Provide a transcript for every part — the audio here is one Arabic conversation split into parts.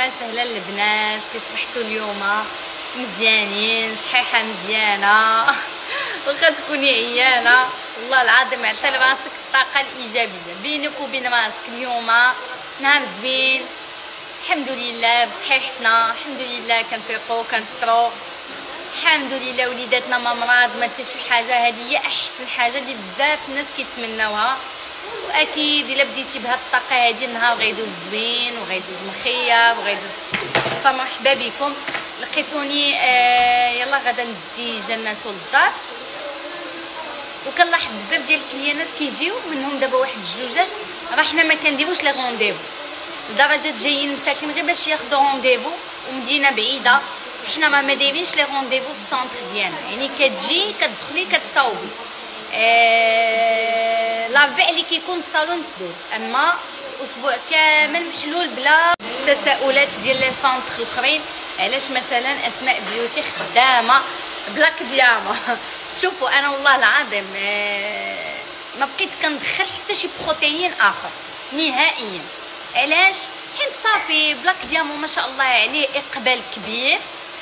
وسهلا البنات، كي صبحتوا اليوم؟ مزيانين؟ صحيحه مزيانه؟ واخا تكوني عيانه والله العظيم عطي لراسك الطاقه الايجابيه. بينك وبين راسك اليوم نهار زوين الحمد لله بصحيحتنا، الحمد لله كنفيقوا كنفطروا الحمد لله، وليداتنا ما مرض ما حتى شي حاجه. هذه هي احسن حاجه اللي بزاف الناس كيتمناوها، واكيد الا بديتي بهاد الطاقه هادي النهار غيدوز زوين وغيدوز مخيب وغيدوز. فمرحبا بكم، لقيتوني يلا غدا ندي جناتو للدار، وكنلاحظ بزاف ديال الكليانات كيجيو منهم دابا واحد الجوجات. راه حنا ما كنديروش لي رونديفو لدرجه جايين مساكن غير باش ياخذوا رونديفو، ومدينه بعيده حنا ما دايرينش لي رونديفو في السونتر ديالنا، يعني كتجي كتدخلي كتصاوبي. الاربع اللي كيكون الصالون مسدود، اما اسبوع كامل محلول بلا تساؤلات ديال لي سونتر الاخرين. علاش مثلا اسماء بيوتي خدامه بلاك دياما؟ شوفوا انا والله العظيم ما بقيت كندخل حتى شي بروتين اخر نهائيا. علاش؟ حيت صافي بلاك ديامو ما شاء الله عليه اقبال كبير،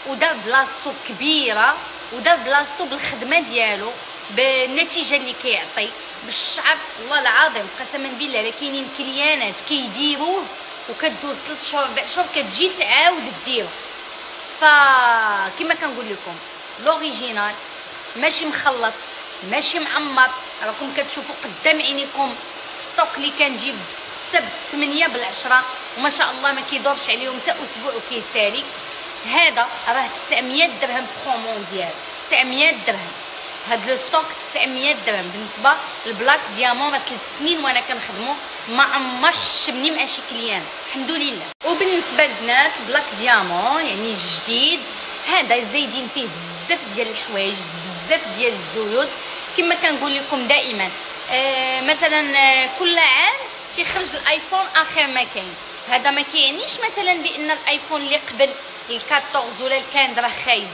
ودار بلاصتو كبيره، ودار بلاصتو بالخدمه ديالو، بالنتيجه اللي كيعطي بالشعب. والله العظيم قسما بالله لا كاينين كليانات كيديروه وكدوز 3 شهور 4 شهور كتجي تعاود ديرو. فكما كنقول لكم لوريجينال ماشي مخلط ماشي معمر، راكم كتشوفوا قدام عينيكم ستوك اللي كنجيب ب6 ب8 ب10 وما شاء الله ما كيدورش عليهم حتى اسبوع وكيسالي. هذا راه 900 درهم برومون ديالو، 900 درهم هاد لو ستوك 900 درهم. بالنسبه للبلاك ديامون 3 سنين وانا كنخدمو ما عمر حشمني مع شي كليان الحمد لله. وبالنسبه للبنات بلاك ديامون يعني جديد، هذا زايدين فيه بزاف ديال الحوايج بزاف ديال الزيوت. كما كنقول لكم دائما مثلا كل عام كيخرج الايفون اخر ما كاين. هذا ما كيعنيش مثلا بان الايفون اللي قبل ال14 ولا ال15 راه خايب،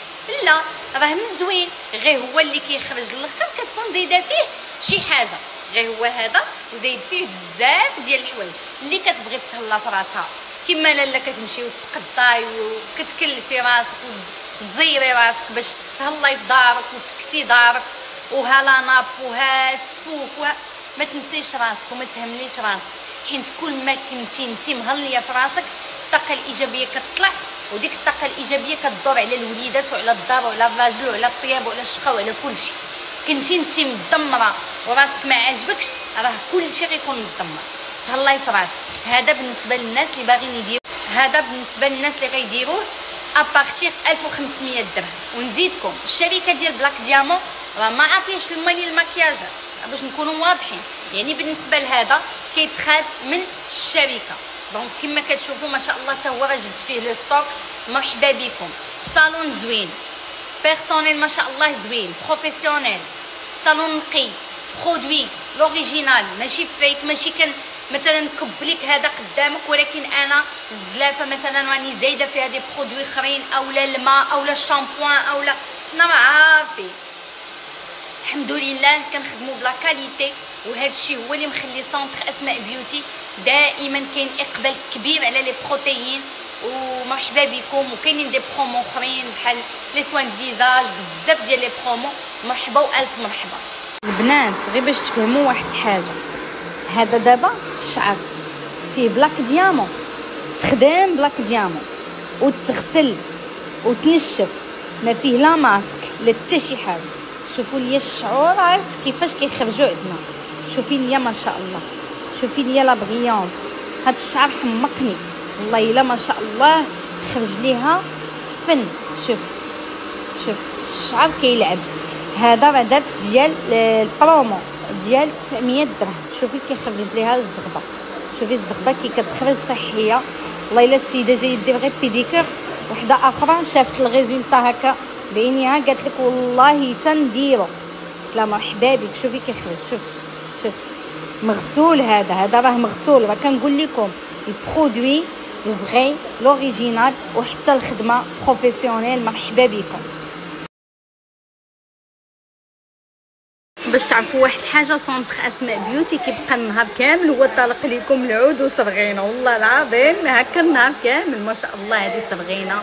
لا راه من زوين، غير هو اللي كيخرج الاخر كتكون زايده فيه شي حاجه، غير هو هذا وزايد فيه بزاف ديال الحوايج اللي كتبغي تهلا في راسها. كما لالا كتمشي وتقطاي وكتكلفي راسك وتزيري راسك باش تهلاي في دارك وتكسي دارك وها لا ناب وها السفوف ما تنسيش راسك وما تهمليش راسك، حيت كل ما كنتي انتي مهليه في راسك الطاقه الايجابيه كتطلع، وديك الطاقه الايجابيه كتدور على الوليدات وعلى الدار وعلى الراجل وعلى الطياب وعلى الشقه وعلى كلشي. كنتي انتي مدمره وراسك ما عاجبكش راه كلشي غيكون مدمر. تهلاي في راسك. هذا بالنسبه للناس اللي باغيين يديروا، هذا بالنسبه للناس اللي غيديروه ابارتيغ 1500 درهم. ونزيدكم الشركه ديال بلاك ديامون راه ما عطيش المال للمكياجات باش نكونوا واضحين، يعني بالنسبه لهذا كيتخاد من الشركه. دونك كما كتشوفوا ما شاء الله حتى هو راه جبت فيه لو ستوك. مرحبا بكم، صالون زوين، بيرسونيل ما شاء الله زوين، بروفيسيونيل، صالون نقي، برودوي لوريجينال ماشي فيك، ماشي مثلا نكب لك هذا قدامك، ولكن انا الزلافه مثلا راني زايده فيها دي برودوي اخرين اولا الماء اولا الشامبوان اولا انا ما عارفين. الحمد لله كنخدموا بلا كاليتي، وهذا الشيء هو اللي مخلي سونتر اسماء بيوتي دائما كاين اقبال كبير على لي بروتيين. ومرحبا بكم، وكاينين دي برومو اخرين بحال لي سوان دو فيزاج، بزاف ديال لي برومو. مرحبا والف مرحبا البنات. غير باش تفهموا واحد الحاجه، هذا دابا الشعر فيه بلاك ديامون، تخدم بلاك ديامون وتغسل وتنشف، ما فيه لا ماسك لا حتى شي حاجه. شوفوا لي الشعور عرفت كيفاش كيخرجوا عندنا، شوفي لي ما شاء الله، شوفي لي لا بريونس. هاد الشعر حمقني والله الا ما شاء الله، خرج ليها فن. شوف شوف الشعر كيلعب. هذا راه دارت ديال البرومو ديال 900 درهم. شوفي كيخرج ليها الزغبه، شوفي الزغبه كي كتخرج صحيه. والله الا السيده جايه دير غير بيديكور، وحده اخرى شافت الريزولطا هكا بعينيها قالت لك والله تنديرو. قلت لها مرحبا بك. شوفي كيخرج، شوف شوف مغسول. هذا راه مغسول. راه كنقول لكم البرودوي الفغي لوريجينال، وحتى الخدمه بروفيسيونيل. مرحبا بكم. باش تعرفوا واحد الحاجه، سونتر اسماء بيوتي كيبقى النهار كامل هو طالق لكم العود وصبغينه. والله العظيم هكا النهار كامل ما شاء الله. هذه صبغينه.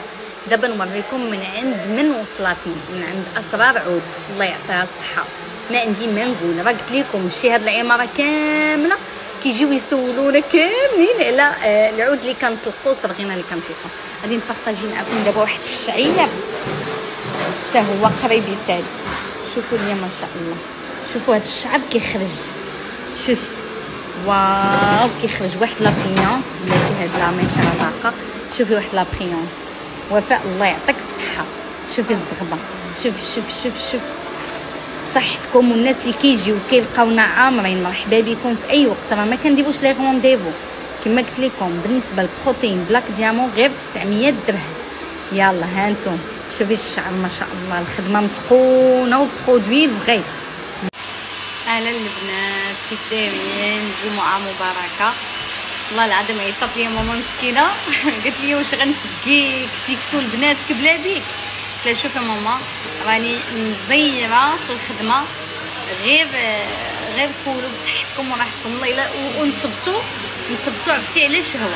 دابا نوريكم من وصلتني من عند اسرار عود، الله يعطيها الصحه. ما عندي ما نقول. راه قلت لكم ماشي هاد العماره كامله كيجيو يسولونا كاملين على العود اللي كنطلقوا، صبغينه اللي كنطلقوا. غادي نبارطاجي معكم دابا واحد الشعير حتى هو قريب يسال. شوفوا لي ما شاء الله، شوفوا هاد الشعر كيخرج. شوفي واو كيخرج واحد لابريونس بلاتي. هاد لا ماشي رقاقه. شوفي واحد لابريونس. وفاء الله يعطيك الصحه. شوفي الزغبه، شوفي شوفي شوفي شوفي صحتكم. والناس اللي كيجيو كيلقاونا عامرين مرحبا بكم في اي وقت. راه ما كنديروش لي رونديفو كما قلت لكم. بالنسبه للبروتين بلاك ديامون غير 900 درهم. يلا ها انتم شوفي الشعر ما شاء الله، الخدمه متقونه والبرودوي فغي. اهلا البنات، كيف دايرين؟ جمعه مباركه. والله العظيم عيطات لي ماما مسكينه قالت لي واش غنسقيك سيكسو البنات كبلا بيك. قلت لها شوفي ماما راني مزيره في الخدمه، غير كولوا بصحتكم وراحتكم. والله الا ونصبتو عرفتي علاش هو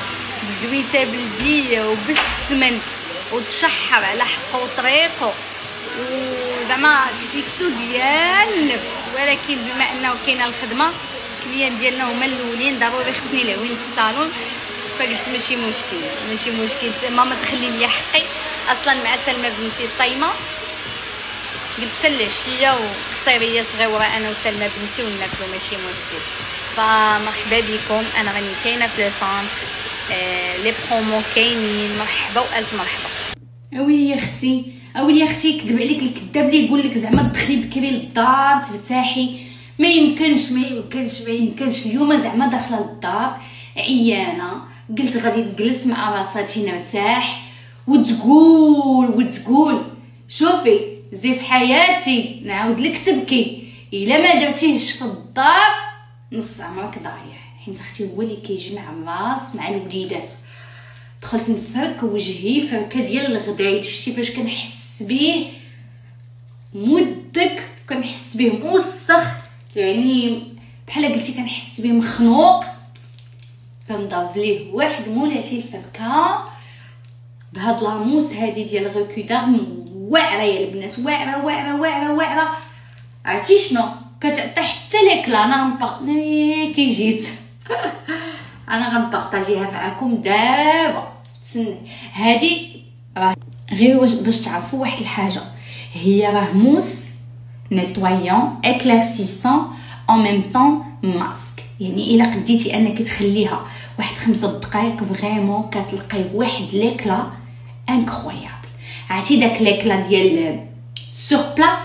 بزويته بلديه وبالسمن وتشحر على حقه وطريقه وزعما سيكسو ديال النفس. ولكن بما انه كاينه الخدمه الكليان ديالنا هما الاولين ضروري خصني العوين في الصالون. فقلت ماشي مشكل ماما تخلي لي حقي. اصلا مع سلمى بنتي صايمه، قلت حتى العشيه وقصيريه صغيره انا وسلمى بنتي وناكلو ماشي مشكل. فمرحبا بكم. انا راني كاينه في السونتر، لي برومو كاينين. مرحبا والف مرحبا. اويلي يا اختي كذب عليك الكذاب اللي يقول لك زعما تدخلي بكري للدار ترتاحي. ما يمكنش اليوم زعما داخله للدار عيانه، قلت غادي نجلس مع راساتي نرتاح وتقول شوفي زي في حياتي نعاود لك تبكي الا ما درتيهش في الدار نص عمرك ضايع. حيت اختي هو اللي كيجمع الراس مع الوليدات. دخلت نفرك وجهي فركه ديال الغدايد. شتي فاش كنحس بيه مدك، كنحس بيه موسخ، يعني بحال قلتي كنحس بيه مخنوق. كنضرب ليه واحد مولاتي الفركه بهاد لاموس هادي ديال الريكودار واعره يا البنات، واعره. عرفتي شنو كتعطي حتى ليكلا. انا كي جيت انا غنبارطاجيها معكم دابا. تسنى هادي راه غير باش تعرفوا واحد الحاجه، هي راه موس نيتويون اكليرسيسون ان ميم طون ماسك. يعني الا قديتي انك تخليها واحد 5 دقائق فريمون كتلقاي واحد ليكلا انكرويابل. عرفتي داك ليكلا ديال سور بلاص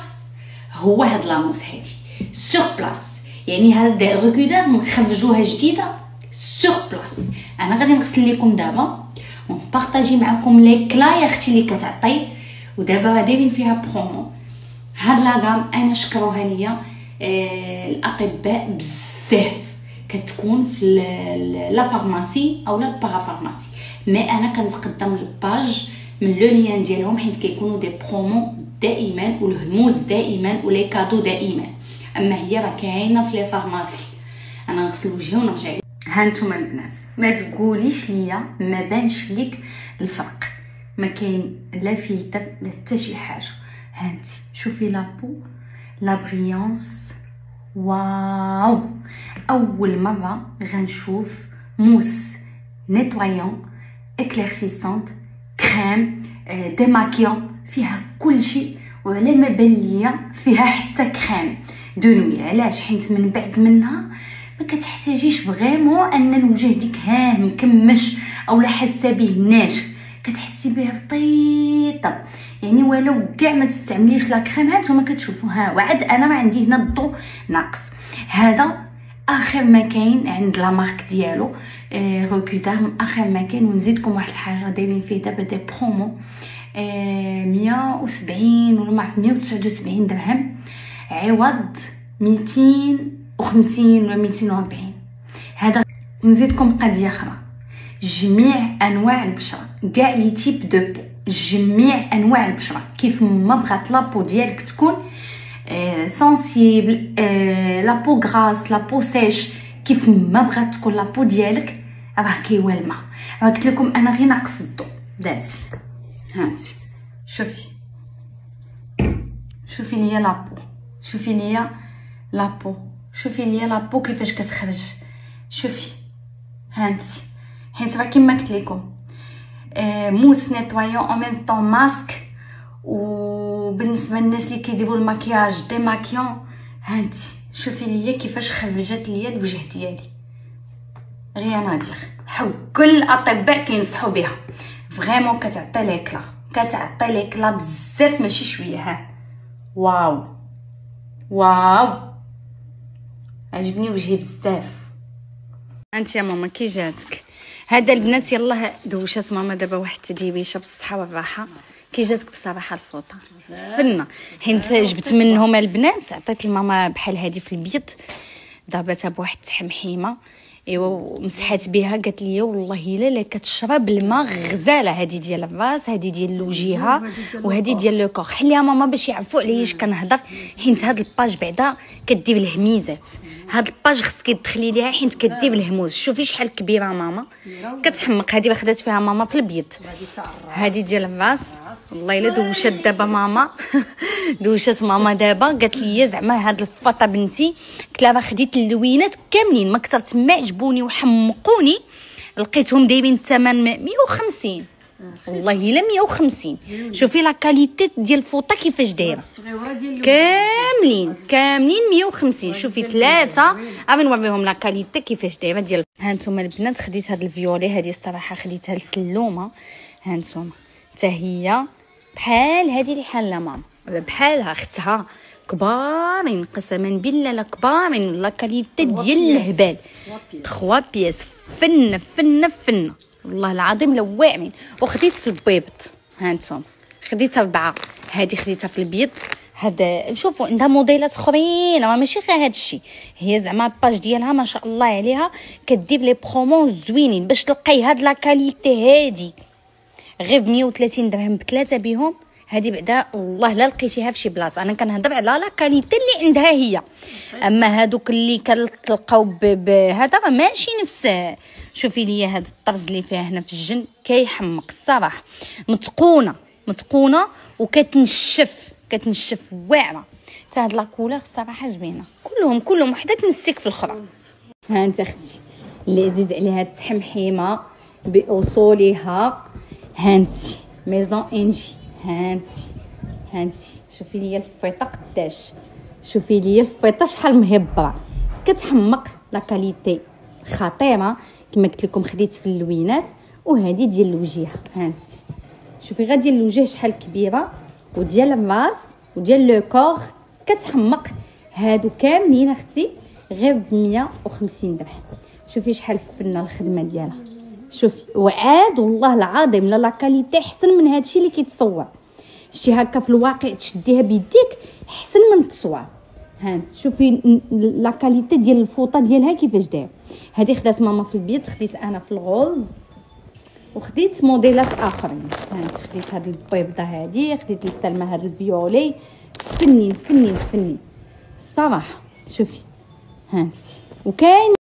هو هاد لاموس هادي سور بلاص. يعني هاد الريكودار نخرجوها جديده سور بلاص. انا غادي نغسل لكم دابا ونبارطاجي معكم ليكلا يا اختي اللي كتعطي. ودابا راه دايرين فيها برومو. هاد لاغام انا شكروها ليا الاطباء بزاف كتكون في لا فارماسي او لا بارافارماسي. مي انا كنتقدم الباج من لو لين ديالهم حيت كيكونوا دي برومو دائما والهموز دائما ولي كادو دائما. اما هي راه كاينه في لي فارماسي. انا نغسل وجهي ونرجع. ها نتوما البنات ما تقوليش ليا ما بانش ليك الفرق، ما كاين لا فلتر لا حتى شي حاجه. ها انت شوفي لابو لا بريونس. واو، اول مره غنشوف موس نيتوايون اكليرسيسونت كريم ديماكيون فيها كلشي، وعلى ما بان ليا فيها حتى كريم دو نوي. علاش؟ حيت من بعد منها ما كتحتاجيش فريمون ان الوجه ديك مكمش او لا حاسه به ناشف، كتحسي به رطيطه يعني. ولو كاع ما تستعمليش لا كريم هانتوما كتشوفوا ها وعد انا ما عندي هنا الضو ناقص. هذا اخر ما كاين عند لا مارك ديالو روكوديرم، اخر ما كاين. ونزيدكم واحد الحاجه دايرين فيه دابا دي برومو 170 ولا ما 179 درهم عوض 250 ولا 240. هذا نزيدكم قضيه اخرى، جميع انواع البشره كاع لي تيب دو بو، جميع انواع البشره كيف ما بغات لابو ديالك تكون سنسيبل، لابو غراس، لابو سيش، كيف ما بغات تكون لابو ديالك راه كيوالما. راه قلت لكم انا غير ناقص الضوء داتي. هانتي شوفي ليا لابو، شوفي ليا لابو، شوفي ليا لابو كيفاش كتخرج. شوفي هانتي، حيت راه كيما قلت لكم موس نيتوايون او ميم طون ماسك. وبالنسبه للناس اللي كيديروا الماكياج ديماكيون، هانتي شوفي ليا كيفاش خرجت ليا الوجه ديالي. غير نادير كل الاطباء كينصحوا بها فريمون، كتعطي ليكلا، كتعطي ليكلا بزاف ماشي شويه. ها واو واو، عجبني وجهي بزاف. انت يا ماما كي جاتك هذا البنات؟ يلاه دوشات ماما دابا واحد التديويشه بالصحه والراحه. كي جاتك بصراحه الفوطه فنه، حيت جبت منهم البنات عطيت لماما بحال هذه في البيض، ضربتها بواحد التحمحيمه ايوا مسحات بها. قالت لي والله لا كتشرب الماء غزاله، هذه ديال الراس، هذه ديال الوجيهه، وهذه ديال لو كور. حليها ماما باش يعرفوا علياش كنهضر، حيت هاد الباج بعدا كدير الهميزات. هاد الباج خصك تدخلي ليها حيت كدير الهموز. شوفي شحال كبيره ماما كتحمق. هذه خدات فيها ماما في البيض، هذه ديال الراس. والله الا دوشات دابا ماما دوشات ماما دابا. قالت لي زعما هاد الفطه بنتي، قلت لها راه خديت اللوينات كاملين ما كثرت ما عجبوني وحمقوني، لقيتهم دايرين الثمن 150 والله الا 150. شوفي لا كاليتي ديال الفوطه كيفاش دايره، كاملين 150. شوفي ثلاثه غادي نوريهم لا كاليتي كيفاش دايره ديال. ها نتوما البنات خديت هاد الفيولي، هذه الصراحه خديتها لسلومه. ها نتوما حتى هي بحال هذه اللي حاله ماما، بحالها اختها كبارين قسما بالله، لا كبارين لا كاليتي ديال الهبال. 3 بياس فن والله العظيم لا واعرين. وخديت في البيض، ها نتوما خديت 4. هذه خديتها في البيض. هذا شوفوا عندها موديلات اخرين، راه ماشي غير هذا الشيء. هي زعما الباج ديالها ما شاء الله عليها كدير لي برومو زوينين. باش تلقاي هاد لا كاليتي هادي غير ب 130 درهم بثلاثه بهم، هذه بعدا والله لا لقيتيها في شي بلاصه. انا كنهضر على لا كاليتي اللي عندها هي، اما هادوك اللي كتلقاو بهذا راه ماشي نفس. شوفي ليا هذا الطرز اللي فيها هنا في الجن كيحمق الصراحه. متقونه وكتنشف واعره. حتى هاد لاكولور الصراحه زوينه، كلهم وحده تنسيك في الاخرى. ها انت اختي اللي عزيز عليها التحمحيمه باصولها. هانتي ميزون انجي، هانتي شوفي ليا الفيطه قداش، شوفي ليا الفيطه شحال مهبره كتحمق. لا كاليتي خطيره كما قلت لكم. خديت في اللوينات وهذه ديال الوجيه. هانتي شوفي غير ديال الوجه شحال كبيره، وديال الراس وديال لو كور كتحمق. هادو كاملين اختي غير ب 150 درهم. شوفي شحال فنه الخدمه ديالها. شوفي وعاد والله العظيم لا كاليتي احسن من هادشي اللي كيتصور. شتي هكا في الواقع تشديها بيديك احسن من التصوير. هانت شوفي لا كاليتي ديال الفوطه ديالها كيفاش داير. هذه خدات ماما في البيض، خديت انا في الغوز، وخديت موديلات اخرين. هانت خديت هذه البيضه، هذه خديت لسلمى هذا الفيولي. فني الصراحه. شوفي هانت، وكاين